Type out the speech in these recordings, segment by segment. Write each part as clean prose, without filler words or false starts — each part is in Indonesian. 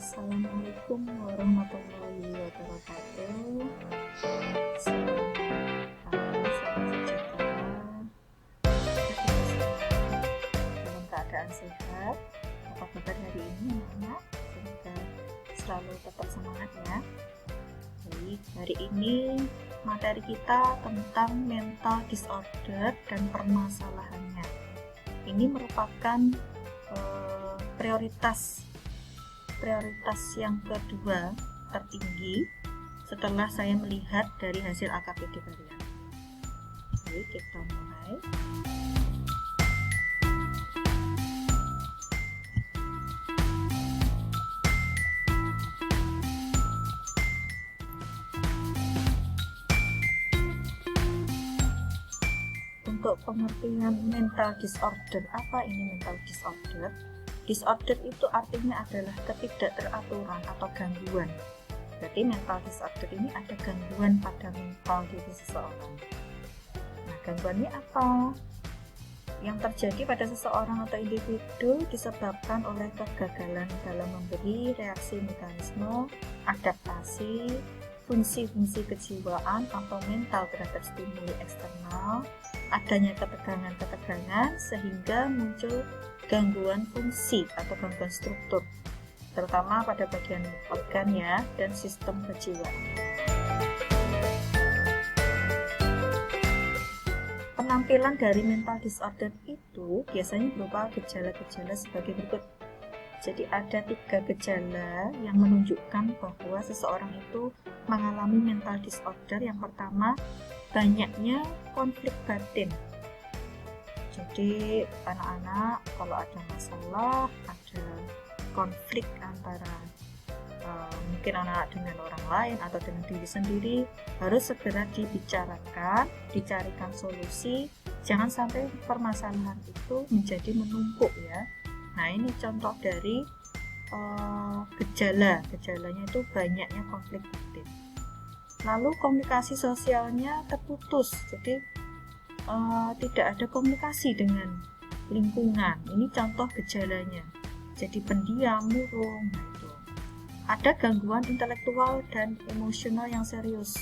Assalamualaikum warahmatullahi wabarakatuh. Selamat pagi, salam sejahtera. Dalam keadaan sehat. Apa kabar hari ini, anak? Semoga selalu tetap semangat ya. Baik, hari ini materi kita tentang mental disorder dan permasalahannya. Ini merupakan prioritas yang kedua tertinggi setelah saya melihat dari hasil AKPD kalian. Oke, kita mulai. Untuk pengertian mental disorder, apa ini mental disorder? Disorder itu artinya adalah ketidakteraturan atau gangguan. Berarti mental disorder ini ada gangguan pada mental diri seseorang. Nah, gangguannya apa? Yang terjadi pada seseorang atau individu disebabkan oleh kegagalan dalam memberi reaksi mekanisme, adaptasi, fungsi-fungsi kejiwaan atau mental terhadap stimuli eksternal, adanya ketegangan-ketegangan sehingga muncul gangguan fungsi atau gangguan struktur, terutama pada bagian organ ya dan sistem kejiwaan. Penampilan dari mental disorder itu biasanya berupa gejala-gejala sebagai berikut. Jadi ada 3 gejala yang menunjukkan bahwa seseorang itu mengalami mental disorder. Yang pertama, banyaknya konflik batin. Jadi anak-anak kalau ada masalah, ada konflik antara mungkin anak dengan orang lain atau dengan diri sendiri, harus segera dibicarakan, dicarikan solusi. Jangan sampai permasalahan itu menjadi menumpuk ya. Nah, ini contoh dari gejalanya itu banyaknya konflik batin. Lalu komunikasi sosialnya terputus, jadi tidak ada komunikasi dengan lingkungan. Ini contoh gejalanya. Jadi pendiam, murung. Nah, itu. Ada gangguan intelektual dan emosional yang serius,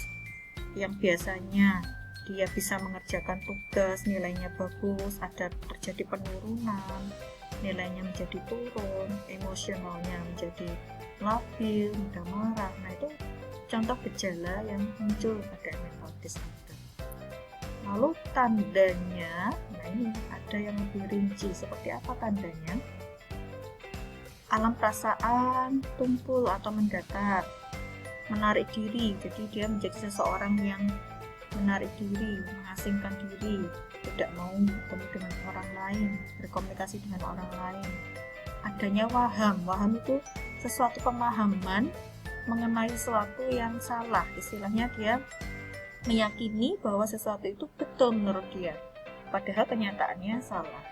yang biasanya dia bisa mengerjakan tugas, nilainya bagus, ada terjadi penurunan, nilainya menjadi turun, emosionalnya menjadi labil, mudah marah. Nah, itu contoh gejala yang muncul pada mental disorder. Lalu tandanya, nah ini ada yang lebih rinci. Seperti apa tandanya? Alam perasaan tumpul atau mendatar, menarik diri. Jadi dia menjadi seseorang yang menarik diri, mengasingkan diri, tidak mau bertemu dengan orang lain, berkomunikasi dengan orang lain. Adanya waham itu sesuatu pemahaman mengenai sesuatu yang salah. Istilahnya dia meyakini bahwa sesuatu itu betul menurut dia, padahal kenyataannya salah.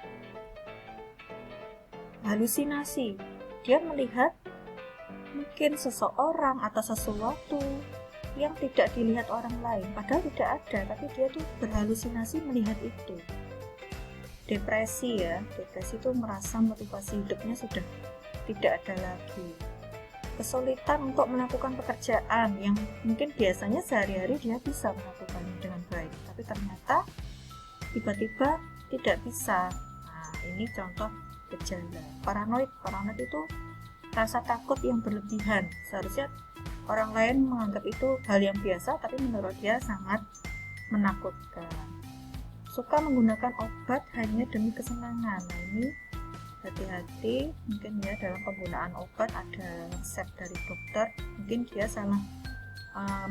Halusinasi, dia melihat mungkin seseorang atau sesuatu yang tidak dilihat orang lain, padahal tidak ada, tapi dia tuh berhalusinasi melihat itu. Depresi ya, depresi itu merasa motivasi hidupnya sudah tidak ada lagi. Kesulitan untuk melakukan pekerjaan yang mungkin biasanya sehari-hari dia bisa melakukannya dengan baik, tapi ternyata tiba-tiba tidak bisa. Nah, ini contoh gejala. Paranoid itu rasa takut yang berlebihan. Seharusnya orang lain menganggap itu hal yang biasa, tapi menurut dia sangat menakutkan. Suka menggunakan obat hanya demi kesenangan. Nah, ini hati-hati, mungkin ya dalam penggunaan obat ada resep dari dokter, mungkin dia salah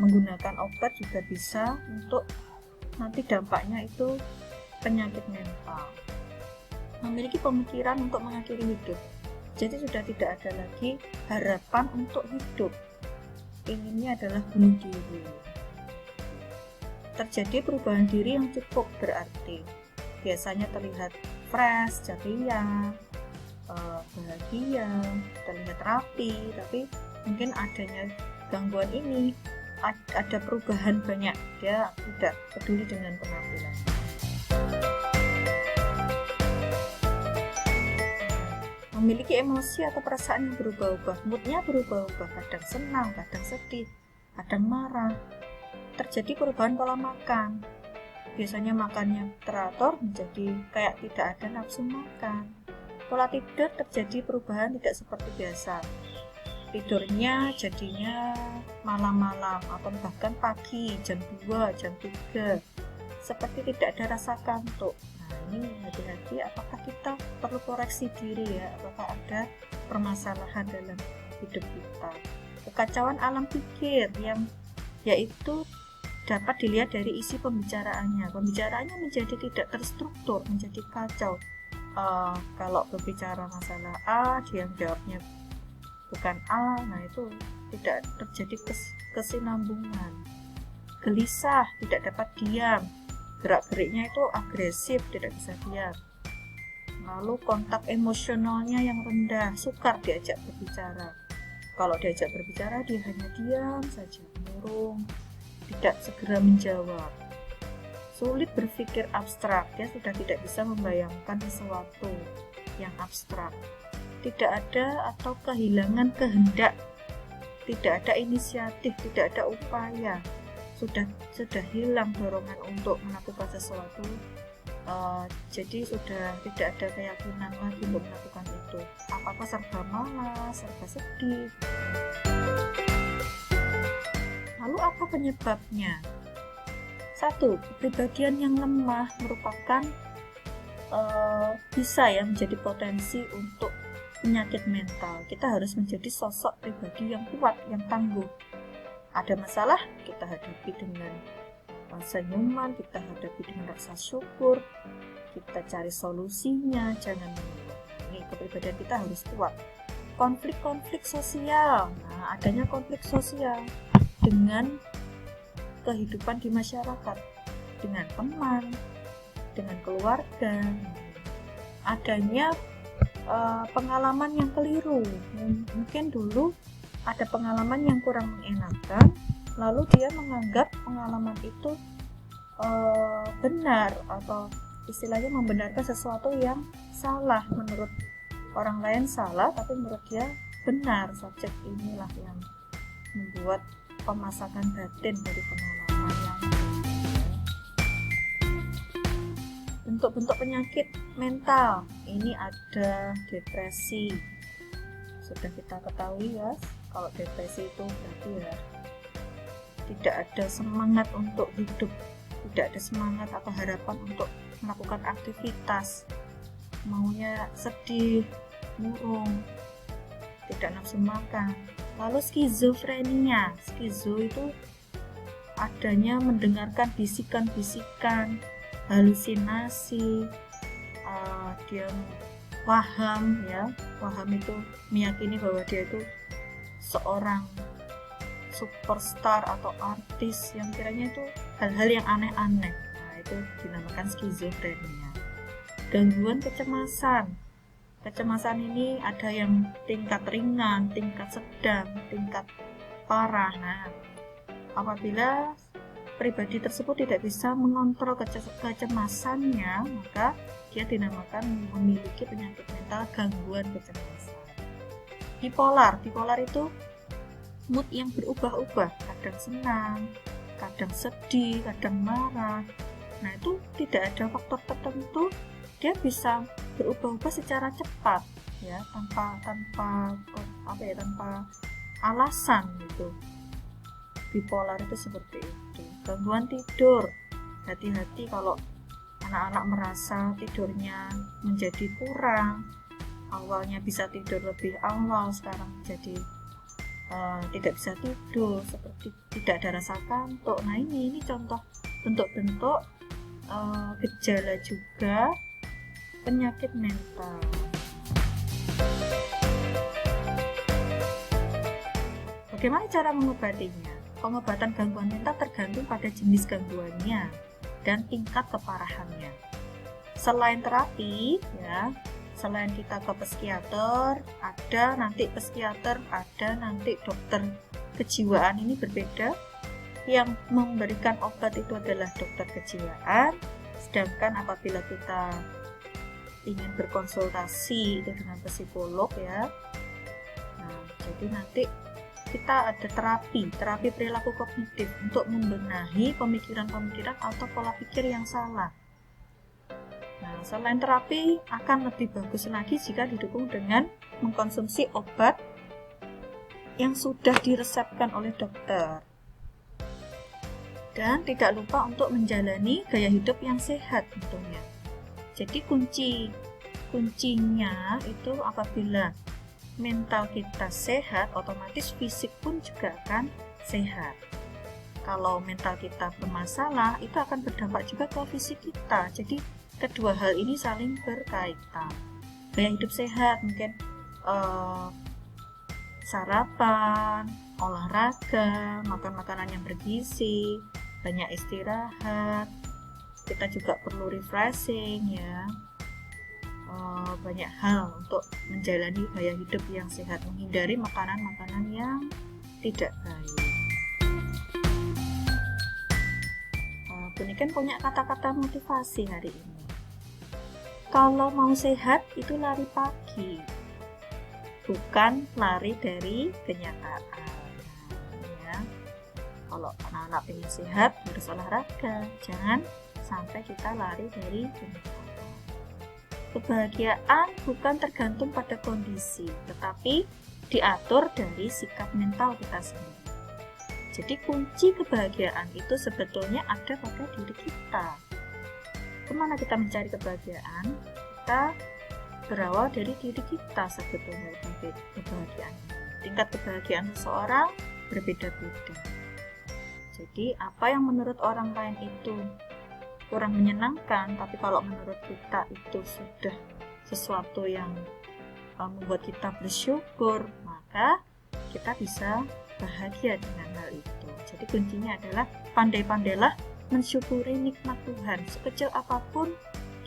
menggunakan obat juga bisa untuk nanti dampaknya itu penyakit mental. Memiliki pemikiran untuk mengakhiri hidup, jadi sudah tidak ada lagi harapan untuk hidup, inginnya adalah bunuh diri. Terjadi perubahan diri yang cukup berarti, biasanya terlihat fresh, ceria, bahagia, terlihat rapi, tapi mungkin adanya gangguan ini, ada perubahan banyak, dia tidak peduli dengan penampilan. memiliki emosi atau perasaan yang berubah-ubah, moodnya berubah-ubah, kadang senang, kadang sedih, kadang marah. Terjadi perubahan pola makan, biasanya makannya teratur menjadi kayak tidak ada nafsu makan. Pola tidur terjadi perubahan tidak seperti biasa, tidurnya jadinya malam-malam atau bahkan pagi jam 2, jam 3, seperti tidak ada rasa kantuk. Ini hati-hati, apakah kita perlu koreksi diri ya, apakah ada permasalahan dalam hidup kita. Kekacauan alam pikir yang yaitu dapat dilihat dari isi pembicaraannya menjadi tidak terstruktur, menjadi kacau. Kalau berbicara masalah A, dia jawabnya bukan A, nah itu tidak terjadi kesinambungan. Gelisah, tidak dapat diam, gerak-geriknya itu agresif, tidak bisa diam. Lalu kontak emosionalnya yang rendah, sukar diajak berbicara. Kalau diajak berbicara dia hanya diam saja, murung, tidak segera menjawab. Sulit berpikir abstrak, dia sudah tidak bisa membayangkan sesuatu yang abstrak. Tidak ada atau kehilangan kehendak, tidak ada inisiatif, tidak ada upaya. Sudah hilang dorongan untuk melakukan sesuatu, jadi sudah tidak ada keyakinan lagi untuk melakukan itu. Apa-apa serba malas, serba sedih. Lalu apa penyebabnya? 1. Kepribadian yang lemah merupakan bisa ya menjadi potensi untuk penyakit mental. Kita harus menjadi sosok pribadi yang kuat, yang tangguh. Ada masalah, kita hadapi dengan senyuman, kita hadapi dengan rasa syukur, kita cari solusinya, jangan mengeluh. Ini kepribadian kita harus kuat. Konflik-konflik sosial, nah adanya konflik sosial dengan kehidupan di masyarakat, dengan teman, dengan keluarga, adanya pengalaman yang keliru. Mungkin dulu ada pengalaman yang kurang mengenakan, lalu dia menganggap pengalaman itu benar, atau istilahnya membenarkan sesuatu yang salah. Menurut orang lain salah, tapi menurut dia benar. Subjek inilah yang membuat pemasakan batin dari pengalaman yang bentuk-bentuk penyakit mental. Ini ada depresi, sudah kita ketahui ya. Kalau depresi itu berarti ya tidak ada semangat untuk hidup, tidak ada semangat atau harapan untuk melakukan aktivitas, maunya sedih, murung, tidak nafsu makan. Lalu skizofrenia, skizo itu adanya mendengarkan bisikan-bisikan, halusinasi, dia waham ya, waham itu meyakini bahwa dia itu seorang superstar atau artis yang kiranya itu hal-hal yang aneh-aneh. Nah, itu dinamakan skizofrenia. Gangguan kecemasan. Kecemasan ini ada yang tingkat ringan, tingkat sedang, tingkat parah. Nah, apabila pribadi tersebut tidak bisa mengontrol kecemasannya, maka dia dinamakan memiliki penyakit mental gangguan kecemasan. Bipolar itu mood yang berubah-ubah, kadang senang, kadang sedih, kadang marah. Nah, itu tidak ada faktor tertentu, dia bisa berubah-ubah secara cepat ya, tanpa alasan gitu. Bipolar itu seperti itu. Gangguan tidur, hati-hati kalau anak-anak merasa tidurnya menjadi kurang. Awalnya bisa tidur lebih awal, sekarang jadi tidak bisa tidur, seperti tidak ada rasa kantuk. Nah, ini contoh bentuk-bentuk gejala juga penyakit mental. Bagaimana cara mengobatinya? Pengobatan gangguan mental tergantung pada jenis gangguannya dan tingkat keparahannya. Selain terapi ya, selain kita ke psikiater, ada nanti psikiater, ada nanti dokter kejiwaan. Ini berbeda. Yang memberikan obat itu adalah dokter kejiwaan, sedangkan apabila kita ingin berkonsultasi itu dengan psikolog ya. Nah, jadi nanti kita ada terapi perilaku kognitif untuk membenahi pemikiran-pemikiran atau pola pikir yang salah. Nah, selain terapi akan lebih bagus lagi jika didukung dengan mengkonsumsi obat yang sudah diresepkan oleh dokter. Dan tidak lupa untuk menjalani gaya hidup yang sehat tentunya. Jadi kuncinya itu apabila mental kita sehat, otomatis fisik pun juga akan sehat. Kalau mental kita bermasalah, itu akan berdampak juga ke fisik kita. Jadi kedua hal ini saling berkaitan. Gaya hidup sehat mungkin sarapan, olahraga, makan makanan yang bergizi, banyak istirahat. Kita juga perlu refreshing ya. Banyak hal untuk menjalani gaya hidup yang sehat, menghindari makanan-makanan yang tidak baik. Buniken punya kata-kata motivasi hari ini. Kalau mau sehat itu lari pagi, bukan lari dari kenyataan. Ya. Kalau anak-anak ingin sehat harus olahraga, jangan sampai kita lari dari kenyataan. Kebahagiaan bukan tergantung pada kondisi, tetapi diatur dari sikap mental kita sendiri. Jadi kunci kebahagiaan itu sebetulnya ada pada diri kita. Kemana kita mencari kebahagiaan? Kita berawal dari diri kita sebetulnya kebahagiaan. Tingkat kebahagiaan seseorang berbeda-beda. Jadi apa yang menurut orang lain itu kurang menyenangkan, tapi kalau menurut kita itu sudah sesuatu yang membuat kita bersyukur, maka kita bisa bahagia dengan hal itu. Jadi kuncinya adalah pandai-pandailah mensyukuri nikmat Tuhan. Sekecil apapun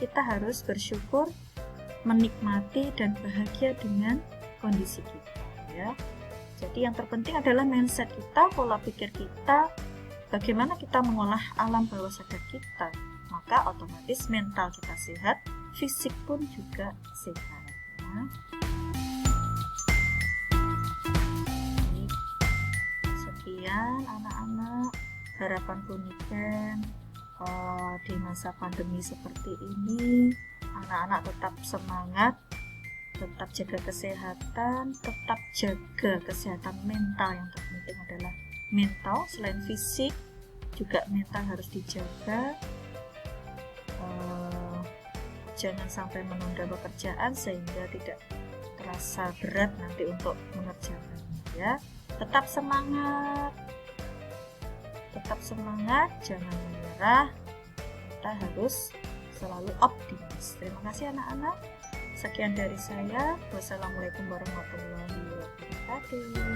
kita harus bersyukur, menikmati dan bahagia dengan kondisi kita ya. Jadi yang terpenting adalah mindset kita, pola pikir kita, bagaimana kita mengolah alam bawah sadar kita. Maka otomatis mental kita sehat, fisik pun juga sehat ya. Sekian anak-anak, harapan Buniken di masa pandemi seperti ini, anak-anak tetap semangat, tetap jaga kesehatan, tetap jaga kesehatan mental. Yang terpenting adalah mental, selain fisik juga mental harus dijaga. Jangan sampai menunda pekerjaan sehingga tidak terasa berat nanti untuk mengerjakannya ya. Tetap semangat, jangan menyerah. Kita harus selalu optimis. Terima kasih anak-anak. Sekian dari saya. Wassalamualaikum warahmatullahi wabarakatuh.